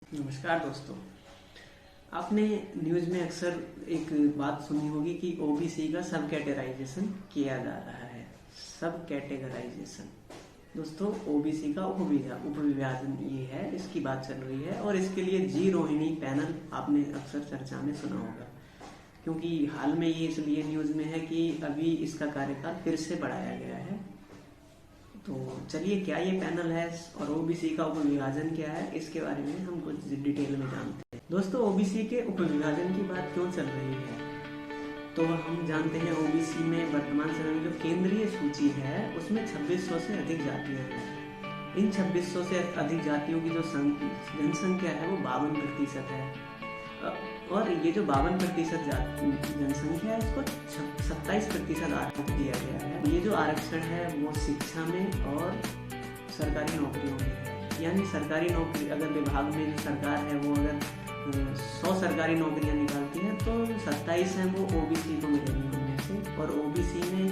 नमस्कार दोस्तों। आपने न्यूज़ में अक्सर एक बात सुनी होगी कि ओबीसी का सब कैटेगराइजेशन किया जा रहा है। सब कैटेगराइजेशन दोस्तों, ओबीसी का उपविभाजन ये है, इसकी बात चल रही है। और इसके लिए जी रोहिणी पैनल आपने अक्सर चर्चा में सुना होगा, क्योंकि हाल में ये इसलिए न्यूज़ में है कि अभी इसका कार्यकाल फिर से बढ़ाया गया है। तो चलिए, क्या ये पैनल है और ओबीसी का उपविभाजन क्या है, इसके बारे में हम कुछ डिटेल में जानते हैं। दोस्तों, ओबीसी के उपविभाजन की बात क्यों चल रही है, तो हम जानते हैं ओबीसी में वर्तमान समय में जो केंद्रीय सूची है उसमें 2600 से अधिक जातियां हैं। इन 2600 से अधिक जातियों की जो जनसंख्या है वो 52% है। और ये जो 52% जनसंख्या है, इसको 27% आरक्षण दिया गया है। ये जो आरक्षण है वो शिक्षा में और सरकारी नौकरियों में है। यानी सरकारी नौकरी, अगर विभाग में जो सरकार है वो अगर 100 सरकारी नौकरियां निकालती है तो 27 हैं वो ओबीसी को मिलेंगी उनमें से। और ओबीसी में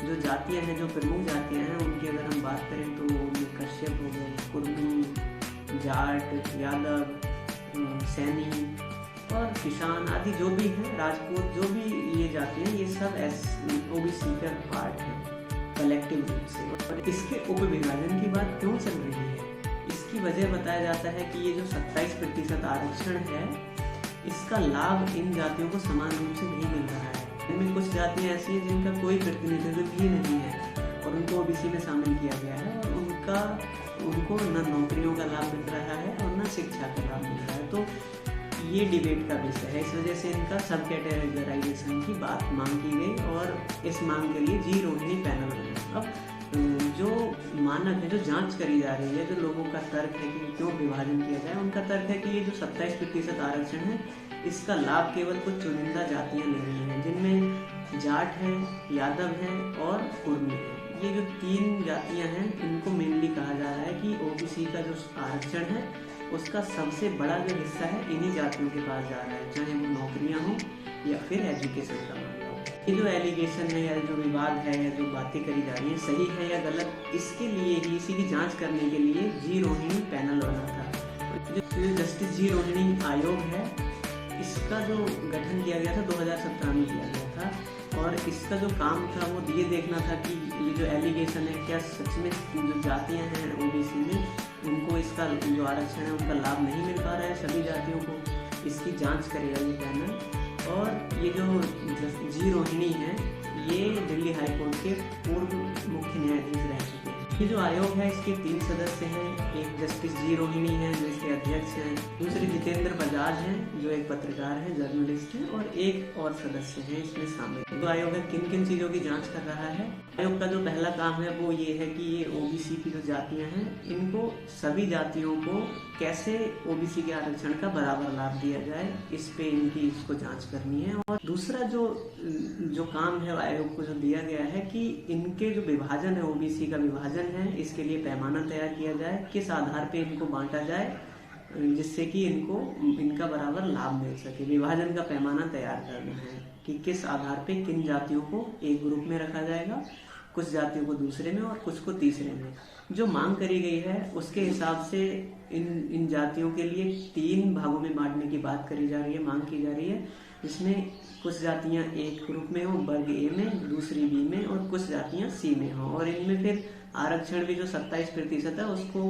जो जातियां हैं, जो प्रमुख जातियां हैं, उनकी अगर हम बात करें तो कश्यप हो गए, कुर्मी, जाट, यादव, सैनी और किसान आदि जो भी हैं, राजपूत, जो भी ये जाति हैं, ये सब ओबीसी का पार्ट है कलेक्टिव रूप से। और इसके उपविभाजन की बात क्यों चल रही है, इसकी वजह बताया जाता है कि ये जो 27% आरक्षण है, इसका लाभ इन जातियों को समान रूप से नहीं मिल रहा है। इनमें कुछ जातियां ऐसी हैं जिनका कोई प्रतिनिधित्व भी नहीं है और उनको ओबीसी में शामिल किया गया है, और उनको न नौकरियों का लाभ मिल रहा है और न शिक्षा का लाभ मिल रहा है। तो ये डिबेट का विषय है। इस वजह से इनका सब कैटेगराइजेशन की बात मांग की गई और इस मांग के लिए जी रोहिणी पैनल बना। अब जो मानक है, जो जांच करी जा रही है, जो लोगों का तर्क है कि क्यों विभाजन किया जाए, उनका तर्क है कि ये जो 27% आरक्षण है, इसका लाभ केवल कुछ चुनिंदा जातियां ले रही हैं, जिनमें जाट है, यादव है और कुर्मी है। ये जो 3 जातियां हैं, इनको मेनली कहा जा रहा है कि ओबीसी का जो आरक्षण है उसका सबसे बड़ा जो हिस्सा है इन्हीं जातियों के पास जा रहा है, चाहे वो नौकरियां हों या फिर एजुकेशन का मामला हो। ये जो एलिगेशन है या जो विवाद है या जो बातें करी जा रही है, सही है या गलत, इसके लिए ही, इसी की जांच करने के लिए जी रोहिणी पैनल बना था। जो जस्टिस जी रोहिणी आयोग है, इसका जो गठन किया गया था 2017 में किया गया था। और इसका जो काम था वो ये देखना था कि ये जो एलिगेशन है, क्या सच में जो जातियां हैं ओबीसी में, उनको इसका जो आरक्षण है उनका लाभ नहीं मिल पा रहा है सभी जातियों को। इसकी जांच करेगा ये पैनल। और ये जो जी रोहिणी है, ये दिल्ली हाईकोर्ट के पूर्व मुख्य न्यायाधीश रह चुके हैं। ये जो आयोग है, इसके 3 सदस्य हैं। एक जस्टिस जी रोहिणी है जो इसके अध्यक्ष हैं, दूसरे जितेंद्र बजाज हैं जो एक पत्रकार हैं, जर्नलिस्ट हैं, और एक और सदस्य हैं इसमें शामिल। तो आयोग किन किन चीज़ों की जांच कर रहा है। आयोग का जो पहला काम है वो ये है कि ये ओबीसी की जो जातियां हैं, इनको सभी जातियों को कैसे ओबीसी के आरक्षण का बराबर लाभ दिया जाए, इस पे इसको जांच करनी है। और दूसरा जो काम है आयोग को जो दिया गया है कि इनके जो विभाजन है, ओबीसी का विभाजन है, इसके लिए पैमाना तैयार किया जाए, किस आधार पे इनको बांटा जाए जिससे कि इनका बराबर लाभ मिल सके। विभाजन का पैमाना तैयार करना है कि किस आधार पे किन जातियों को एक ग्रुप में रखा जाएगा, कुछ जातियों को दूसरे में और कुछ को तीसरे में। जो मांग करी गई है उसके हिसाब से इन जातियों के लिए 3 भागों में बांटने की बात करी जा रही है, मांग की जा रही है, जिसमें कुछ जातियां एक ग्रुप में हो, वर्ग ए में, दूसरी बी में, और कुछ जातियां सी में हो। और इनमें फिर आरक्षण भी जो 27% है उसको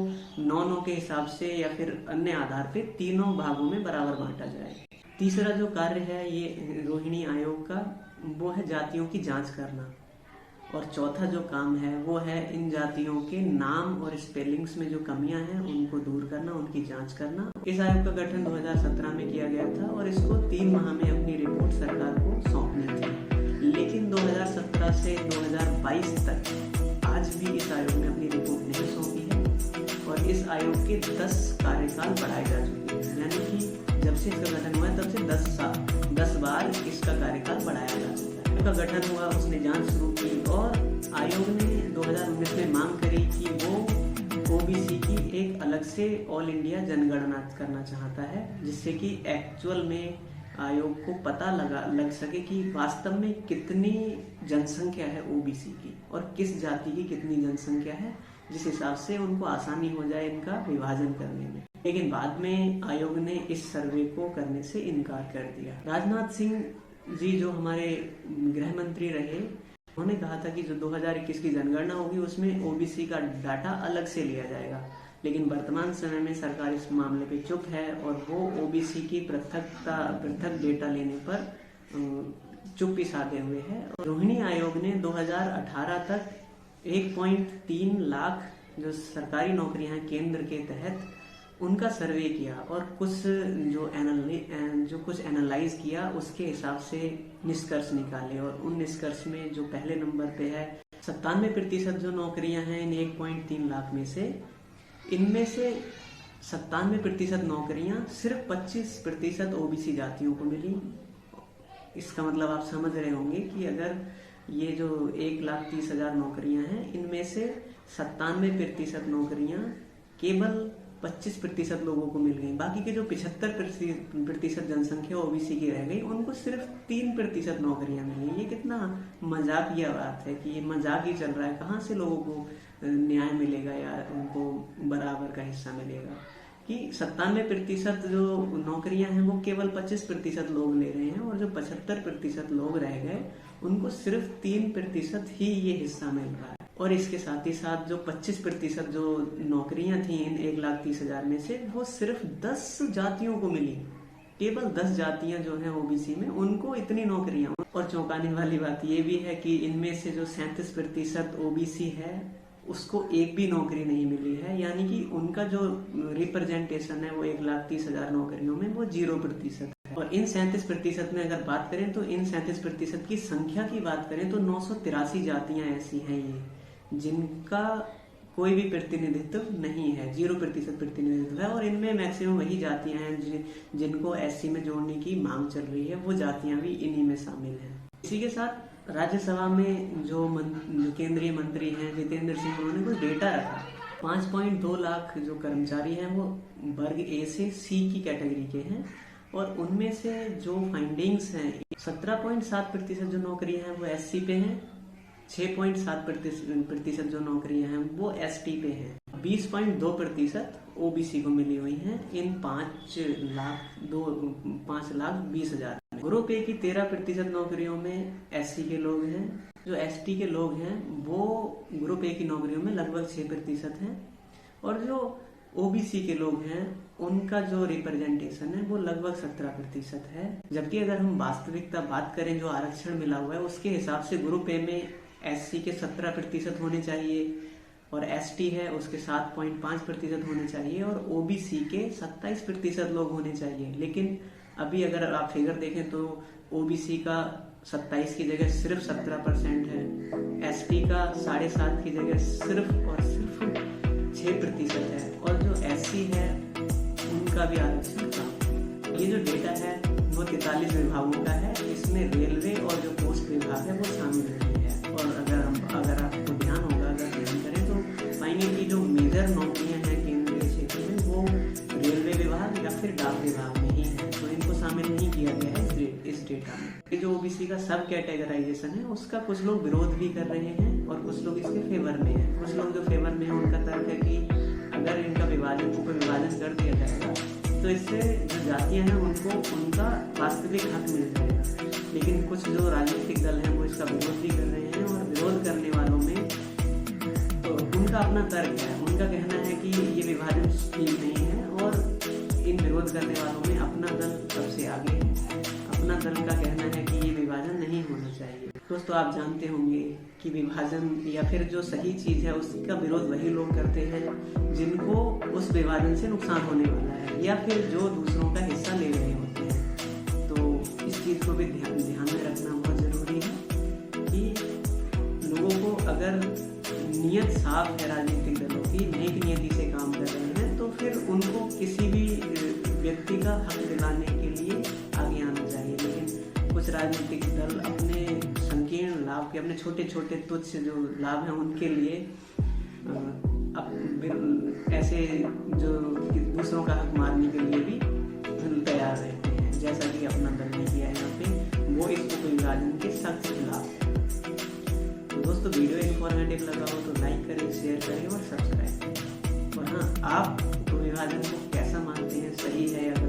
9-9 के हिसाब से या फिर अन्य आधार पे तीनों भागों में बराबर बांटा जाए। तीसरा जो कार्य है ये रोहिणी आयोग का, वो है जातियों की जांच करना। और चौथा जो काम है वो है इन जातियों के नाम और स्पेलिंग्स में जो कमियां हैं उनको दूर करना, उनकी जांच करना। इस आयोग का गठन 2017 में किया गया था और इसको 3 माह में अपनी रिपोर्ट सरकार को सौंपनी थी। लेकिन 2017 से 2022 तक आज भी इस आयोग ने अपनी रिपोर्ट नहीं सौंपी है और इस आयोग के 10 कार्यकाल बढ़ाए जा चुके हैं। यानी कि जब से इसका गठन हुआ है तब से 10 बार इसका कार्यकाल बढ़ाया जा चुका है। का गठन हुआ, उसने जांच शुरू की और आयोग ने 2019 में मांग करी कि वो ओबीसी की एक अलग से ऑल इंडिया जनगणना करना चाहता है, जिससे कि एक्चुअल में आयोग को पता लग सके कि वास्तव में कितनी जनसंख्या है ओबीसी की और किस जाति की कितनी जनसंख्या है, जिस हिसाब से उनको आसानी हो जाए इनका विभाजन करने में। लेकिन बाद में आयोग ने इस सर्वे को करने से इनकार कर दिया। राजनाथ सिंह जी जो हमारे गृह मंत्री रहे, उन्होंने कहा था कि जो 2021 की जनगणना होगी उसमें ओबीसी का डाटा अलग से लिया जाएगा, लेकिन वर्तमान समय में सरकार इस मामले पे चुप है और वो ओबीसी की पृथक डेटा लेने पर चुप्पी साधे हुए है। रोहिणी आयोग ने 2018 तक 1.3 लाख जो सरकारी नौकरियां हैं केंद्र के तहत, उनका सर्वे किया और कुछ एनालाइज किया, उसके हिसाब से निष्कर्ष निकाले। और उन निष्कर्ष में जो पहले नंबर पे है 97% जो नौकरियां हैं इन 1.3 लाख में से, इनमें से 97% नौकरियां सिर्फ 25% ओबीसी जातियों को मिली। इसका मतलब आप समझ रहे होंगे कि अगर ये जो 1,30,000 नौकरियां हैं, इनमें से 97% नौकरियां केवल 25% लोगों को मिल गई। बाकी के जो 75% जनसंख्या ओबीसी की रह गई, उनको सिर्फ 3% नौकरियां मिली। ये कितना मजाकिया बात है कि ये मजाक ही चल रहा है। कहाँ से लोगों को न्याय मिलेगा या उनको बराबर का हिस्सा मिलेगा कि 97% जो नौकरियां हैं वो केवल 25% लोग ले रहे हैं, और जो 75% लोग रह गए उनको सिर्फ 3% ही ये हिस्सा मिल रहा है। और इसके साथ ही साथ जो 25% जो नौकरियां थी इन 1,30,000 में से, वो सिर्फ 10 जातियों को मिली। केवल 10 जातियां जो हैं ओबीसी में, उनको इतनी नौकरियां। और चौंकाने वाली बात ये भी है कि इनमें से जो 37% ओबीसी है उसको एक भी नौकरी नहीं मिली है, यानी कि उनका जो रिप्रेजेंटेशन है वो 1,30,000 नौकरियों में वो 0% है। और इन 37% में अगर बात करें तो इन 37% की संख्या की बात करें तो 983 जातियां ऐसी हैं ये जिनका कोई भी प्रतिनिधित्व नहीं है, 0% प्रतिनिधित्व है। और इनमें मैक्सिमम वही जातियां हैं जिनको एससी में जोड़ने की मांग चल रही है, वो जातियां भी इन्हीं में शामिल हैं। इसी के साथ राज्यसभा में जो केंद्रीय मंत्री हैं जितेंद्र सिंह, उन्होंने कुछ डेटा रखा। 5.2 लाख जो कर्मचारी हैं वो वर्ग ए से सी की कैटेगरी के हैं, और उनमें से जो फाइंडिंग्स हैं 17.7% जो नौकरियां हैं वो एससी पे हैं, 6.7% जो नौकरियां हैं वो एसटी पे हैं, 20.2% ओबीसी को मिली हुई हैं इन 5,20,000। ग्रुप ए की 13% नौकरियों में एससी के लोग हैं। जो एसटी के लोग हैं वो ग्रुप ए की नौकरियों में लगभग 6% हैं, और जो ओबीसी के लोग हैं उनका जो रिप्रेजेंटेशन है वो लगभग 17% है। जबकि अगर हम वास्तविकता बात करें जो आरक्षण मिला हुआ है उसके हिसाब से ग्रुप ए में एससी के 17% होने चाहिए, और एसटी है उसके 7.5% होने चाहिए, और ओबीसी के 27% लोग होने चाहिए। लेकिन अभी अगर आप फिगर देखें तो ओबीसी का 27 की जगह सिर्फ 17% है, एसटी का 7.5 की जगह सिर्फ और सिर्फ 6% है, और जो एससी है उनका भी आरक्षण कम। ये जो डेटा है वो 43 विभागों का है, इसमें रेलवे और जो पोस्ट विभाग है वो शामिल नहीं है। और अगर आपको ध्यान होगा, अगर ध्यान करें तो पाएंगे कि जो मेजर नौकरियां हैं केंद्रीय क्षेत्र में वो रेलवे विभाग या फिर डाक विभाग में ही है, तो इनको शामिल नहीं किया गया है इस डेटा में। ये जो ओबीसी का सब कैटेगराइजेशन है उसका कुछ लोग विरोध भी कर रहे हैं और कुछ लोग इसके फेवर में हैं। कुछ लोग जो फेवर में हैं उनका तर्क है कि अगर इनका विभाजन कर दिया जाएगा तो इससे जो जातियां हैं उनको उनका वास्तविक हक मिल जाएगा। लेकिन कुछ जो राजनीतिक दल हैं वो इसका विरोध भी कर रहे हैं, और विरोध करने वालों में तो उनका अपना तर्क है। उनका कहना है कि ये विभाजन ठीक नहीं है, और इन विरोध करने वालों में अपना दल सबसे आगे है। अपना दल का कहना है कि ये विभाजन नहीं होना चाहिए। दोस्तों, आप जानते होंगे कि विभाजन या फिर जो सही चीज है उसका विरोध वही लोग करते हैं जिनको उस विभाजन से नुकसान होने वाला है, या फिर जो दूसरों का हिस्सा ले रहे होते हैं। तो इस चीज को भी ध्यान में रखना बहुत जरूरी है कि लोगों को अगर नियत साफ है राजनीतिक दलों की, नेक नियति से काम कर रहे हैं, तो फिर उनको किसी भी व्यक्ति का हक दिलाने के लिए आगे आना चाहिए। लेकिन कुछ राजनीतिक दल अपने संकीर्ण लाभ के, अपने छोटे छोटे तुच्छ जो लाभ हैं उनके लिए ऐसे जो दूसरों का हक मारने के लिए भी तैयार रहते हैं, जैसा कि अपना दल ने किया है यहाँ पे। वो इस विभाजन के सख्त खिलाफ है। तो दोस्तों, वीडियो इन्फॉर्मेटिव लगा हो तो लाइक करें, शेयर करें और सब्सक्राइब करें। और हाँ, आप विभाजन को कैसा कैसा मानते हैं, सही है या